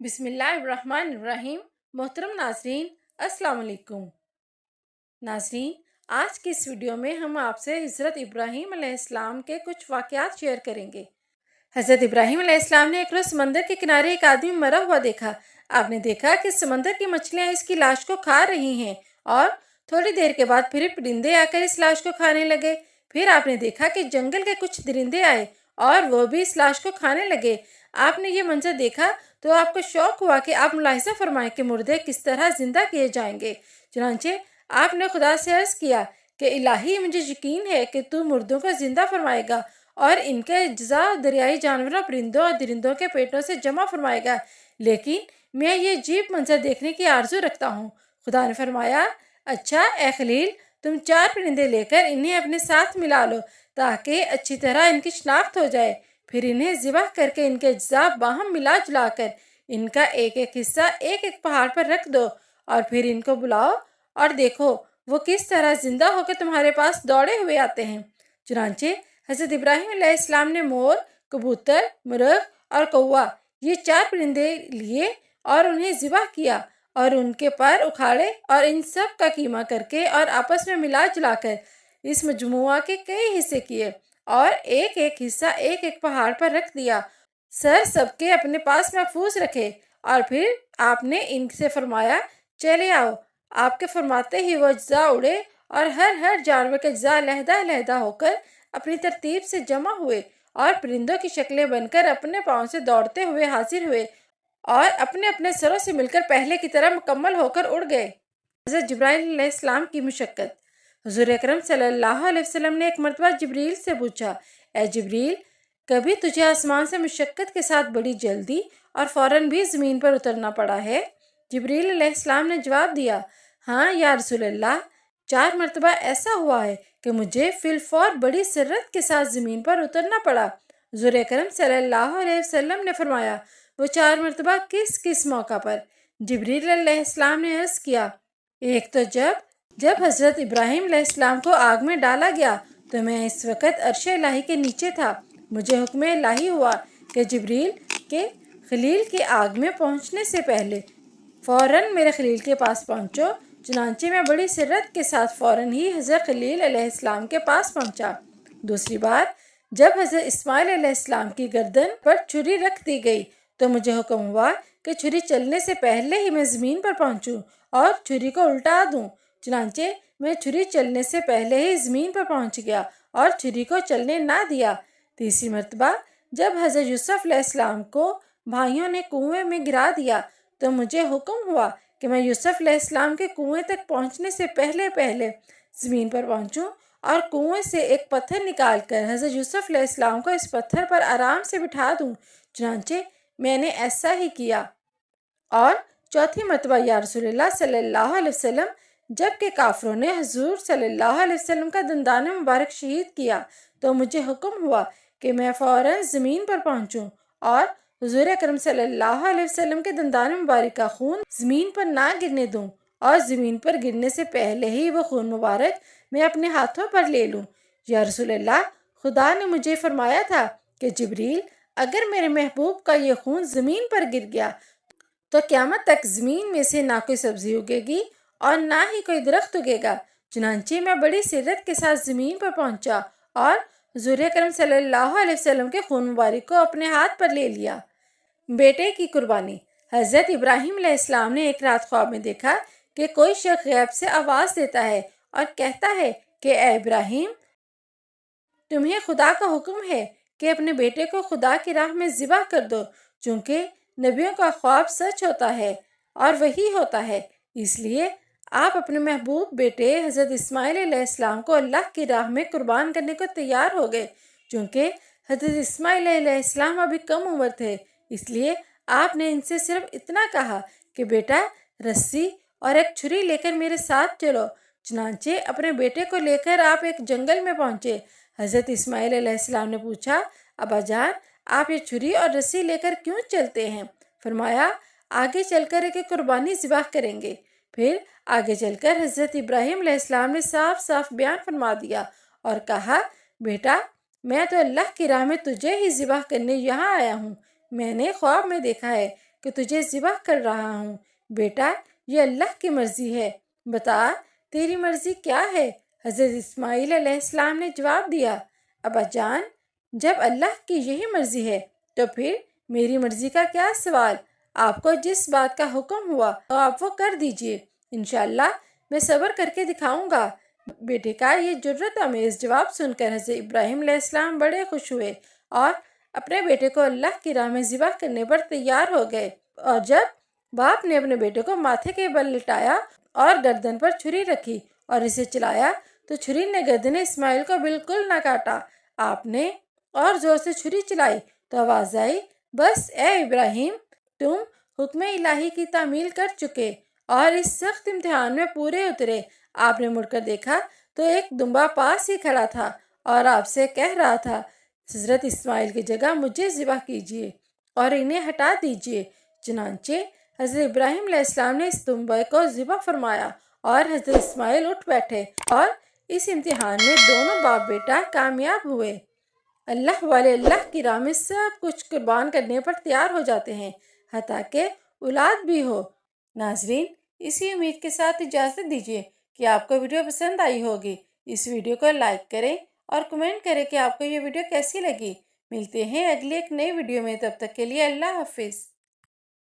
बिस्मिल्लाहिर्रहमानिर्रहीम। मोहतरम नाज़रीन, अस्सलाम वालेकुम। नाज़रीन, आज की इस वीडियो में हम आपसे हज़रत इब्राहीम अलैहिस्सलाम के कुछ वाक़यात शेयर करेंगे। हज़रत इब्राहीम अलैहिस्सलाम ने एक रोज़ समंदर के किनारे एक आदमी मरा हुआ देखा। आपने देखा कि समंदर की मछलियाँ इसकी लाश को खा रही हैं और थोड़ी देर के बाद फिर परिंदे आकर इस लाश को खाने लगे। फिर आपने देखा कि जंगल के कुछ दरिंदे आए और वो भी इस लाश को खाने लगे। आपने ये मंजर देखा तो आपको शौक हुआ कि आप मुलाहिज़ा फरमाएं कि मुर्दे किस तरह ज़िंदा किए जाएंगे। चुनांचे आपने खुदा से अर्ज़ किया कि इलाही, मुझे यकीन है कि तू मुर्दों को ज़िंदा फरमाएगा और इनके अज्जा दरियाई जानवरों, परिंदों और दरिंदों के पेटों से जमा फरमाएगा, लेकिन मैं ये अजीब मंजर देखने की आरजू रखता हूँ। खुदा ने फरमाया, अच्छा ए खलील, तुम 4 परिंदे लेकर इन्हें अपने साथ मिला लो ताकि अच्छी तरह इनकी शनाख्त हो जाए। फिर इन्हें ज़िबह करके इनके अज्जा बाहम मिला जुलाकर इनका एक एक हिस्सा एक एक पहाड़ पर रख दो और फिर इनको बुलाओ और देखो वो किस तरह ज़िंदा होकर तुम्हारे पास दौड़े हुए आते हैं। चुनांचे हज़रत इब्राहीम अलैहिस्सलाम ने मोर, कबूतर, मुर्ग और कौवा ये 4 परिंदे लिए और उन्हें ज़िबह किया और उनके पर उखाड़े और इन सब का कीमा करके और आपस में मिला जुलाकर इस मजमुआ के कई हिस्से किए और एक एक हिस्सा एक एक पहाड़ पर रख दिया। सर सबके अपने पास महफूज रखे और फिर आपने इनसे फरमाया, चले आओ। आपके फरमाते ही वो अज्जा उड़े और हर जानवर के अज्जा अलहदा होकर अपनी तरतीब से जमा हुए और परिंदों की शक्लें बनकर अपने पाँव से दौड़ते हुए हाजिर हुए और अपने अपने सरों से मिलकर पहले की तरह मुकम्मल होकर उड़ गए। हज़रत जिब्राइल अलैहिस्सलाम की मुशक्क़त। हुज़ूर अकरम सल्लल्लाहु अलैहि वसल्लम ने एक मरतबा जिब्रील से पूछा, ए जिब्रील, कभी तुझे आसमान से मुशक्क़त के साथ बड़ी जल्दी और फ़ौरन भी ज़मीन पर उतरना पड़ा है? जिब्रील अलैहिस्सलाम ने जवाब दिया, हाँ या रसूलल्लाह, 4 मरतबा ऐसा हुआ है कि मुझे फिलफौर बड़ी सरत के साथ ज़मीन पर उतरना पड़ा। हुज़ूर अकरम सल्लल्लाहु अलैहि वसल्लम ने फरमाया, वो 4 मरतबा किस किस मौका पर? जिब्रील अलैहिस्सलाम ने अर्ज़ किया, एक तो जब हज़रत इब्राहीम अलैहिस्सलाम को आग में डाला गया तो मैं इस वक्त अर्श इलाही के नीचे था। मुझे हुक्म इलाही हुआ कि जिब्रील के खलील के आग में पहुंचने से पहले फ़ौरन मेरे खलील के पास पहुंचो। चुनांचे मैं बड़ी सिरत के साथ फ़ौरन ही हज़रत खलील अलैहिस्सलाम के पास पहुंचा। दूसरी बार जब हज़रत इस्माइल अलैहिस्सलाम की गर्दन पर छुरी रख दी गई तो मुझे हुक्म हुआ कि छुरी चलने से पहले ही मैं ज़मीन पर पहुंचूं और छुरी को उल्टा दूं। चुनांचे मैं छुरी चलने से पहले ही ज़मीन पर पहुंच गया और छुरी को चलने ना दिया। तीसरी मरतबा जब हज़रत यूसुफ अलैहिस्सलाम को भाइयों ने कुएं में गिरा दिया तो मुझे हुक्म हुआ कि मैं यूसुफ अलैहिस्सलाम के कुएं तक पहुंचने से पहले ज़मीन पर पहुंचूं और कुएं से एक पत्थर निकाल कर हज़रत यूसुफ अलैहिस्सलाम को इस पत्थर पर आराम से बिठा दूं। चुनांचे मैंने ऐसा ही किया। और चौथी मरतबा या रसूलुल्लाह सल्लल्लाहु अलैहि वसल्लम जबकि काफिरों ने हुजूर सल्लल्लाहु अलैहि वसल्लम का दंदान मुबारक शहीद किया तो मुझे हुक्म हुआ कि मैं फ़ौरन ज़मीन पर पहुंचूं और हुजूर अकरम सल्लल्लाहु अलैहि वसल्लम के दंदान मुबारक का खून ज़मीन पर ना गिरने दूं और ज़मीन पर गिरने से पहले ही वो खून मुबारक मैं अपने हाथों पर ले लूं। या रसूलल्लाह, खुदा ने मुझे फरमाया था कि जिब्रील, अगर मेरे महबूब का ये खून ज़मीन पर गिर गया तो क़यामत तक ज़मीन में से ना कोई सब्ज़ी उगेगी और ना ही कोई दरख्त उगेगा। चुनांचे मैं बड़ी सिरत के साथ ज़मीन पर पहुंचा और हुज़ूर अकरम सल्लल्लाहु अलैहि वसल्लम के खून मुबारक को अपने हाथ पर ले लिया। बेटे की कुर्बानी। हज़रत इब्राहीम अलैहिस्सलाम ने एक रात ख्वाब में देखा कि कोई शख्स गैब से आवाज़ देता है और कहता है कि ए इब्राहीम, तुम्हें खुदा का हुक्म है कि अपने बेटे को खुदा की राह में ज़िबह कर दो, चूँकि नबियों का ख्वाब सच होता है और वही होता है। इसलिए आप अपने महबूब बेटे हज़रत इस्माइल अलैहिस्सलाम को अल्लाह की राह में कुर्बान करने को तैयार हो गए। चूँकि हज़रत इस्माइल अलैहिस्सलाम अभी कम उम्र थे, इसलिए आपने इनसे सिर्फ इतना कहा कि बेटा, रस्सी और एक छुरी लेकर मेरे साथ चलो। चुनांचे अपने बेटे को लेकर आप एक जंगल में पहुँचे। हज़रत इस्माइल अलैहिस्सलाम ने पूछा, अब्बा जान, आप ये छुरी और रस्सी लेकर क्यों चलते हैं? फरमाया, आगे चलकर एक कुर्बानी ज़िबह करेंगे। फिर आगे चलकर हज़रत इब्राहीम अलैहिस्सलाम ने साफ साफ बयान फरमा दिया और कहा, बेटा, मैं तो अल्लाह की राह में तुझे ही ज़िबह करने यहाँ आया हूँ। मैंने ख्वाब में देखा है کہ تجھے ذبح کر رہا ہوں۔ بیٹا، یہ اللہ کی مرضی ہے، بتا تیری مرضی کیا ہے؟ حضرت اسماعیل علیہ السلام نے جواب دیا، ابا جان، جب اللہ کی یہی مرضی ہے تو پھر میری مرضی کا کیا سوال؟ آپ کو جس بات کا حکم ہوا تو آپ وہ کر دیجئے، انشاءاللہ میں صبر کر کے دکھاؤں گا۔ بیٹے کا یہ جرأت آمیز جواب سن کر حضرت ابراہیم علیہ السلام بڑے خوش ہوئے اور اپنے بیٹے کو اللہ کی راہ میں ذبح کرنے پر تیار ہو گئے۔ اور جب باپ نے اپنے بیٹے کو ماتھے کے بل لٹایا اور گردن پر چھری رکھی اور اسے چلایا تو چھری نے گردن اسماعیل کو بالکل نہ کاٹا۔ آپ نے اور زور سے چھری چلائی تو آواز آئی، بس اے ابراہیم، تم حکم الہی کی تعمیل کر چکے اور اس سخت امتحان میں پورے اترے۔ آپ نے مڑ کر دیکھا تو ایک دمبا پاس ہی کھڑا تھا اور آپ سے کہہ رہا تھا، حضرت اسماعیل کی جگہ مجھے ذبح کیجیے اور انہیں ہٹا دیجیے۔ چنانچہ حضرت ابراہیم علیہ السلام نے اس دمبے کو ذبح فرمایا اور حضرت اسماعیل اٹھ بیٹھے اور اس امتحان میں دونوں باپ بیٹا کامیاب ہوئے۔ اللہ والے اللہ کی راہ میں سب کچھ قربان کرنے پر تیار ہو جاتے ہیں، حتیٰ کہ اولاد بھی ہو۔ ناظرین، اسی امید کے ساتھ اجازت دیجیے کہ آپ کو ویڈیو پسند آئی ہوگی۔ اس ویڈیو کو لائک کریں اور کمنٹ کریں کہ آپ کو یہ ویڈیو کیسی لگی۔ ملتے ہیں اگلی ایک نئی ویڈیو میں، تب تک کے لیے اللہ حافظ۔